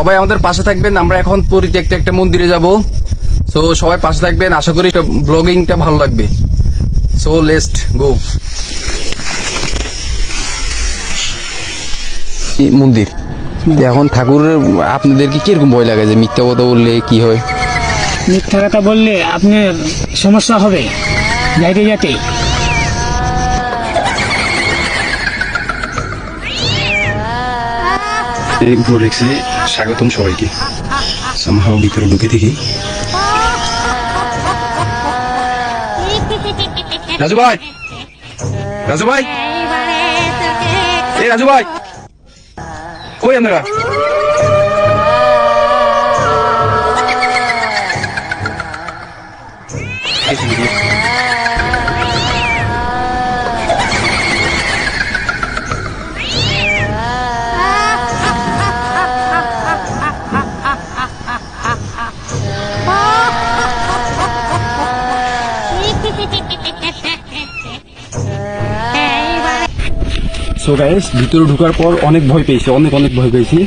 সবাই আমাদের পাশে থাকবেন। আমরা এখন পরিত্যক্ত একটা মন্দিরে যাব। সো সবাই পাশে থাকবেন, আশা করি ব্লগিংটা ভালো লাগবে। So let's go. মন্দির এখন ঠাকুরের আপনাদের কি কিরকম ভয় লাগে যে মিথ্যা কথা বললে কি হয়? মিথ্যা কথা বললে আপনার সমস্যা হবে যাইতে যাতে। এই উপর রেখে স্বাগতম সবাইকে। সামহাও ভিতরে ঢুকে দেখি রাজু ভাই, রাজু ভাই, এই রাজু ভাই কই আপনারা? সো গাইস, ভিতরে ঢোকার পর অনেক ভয় পেয়েছি, অনেক ভয় পেয়েছি।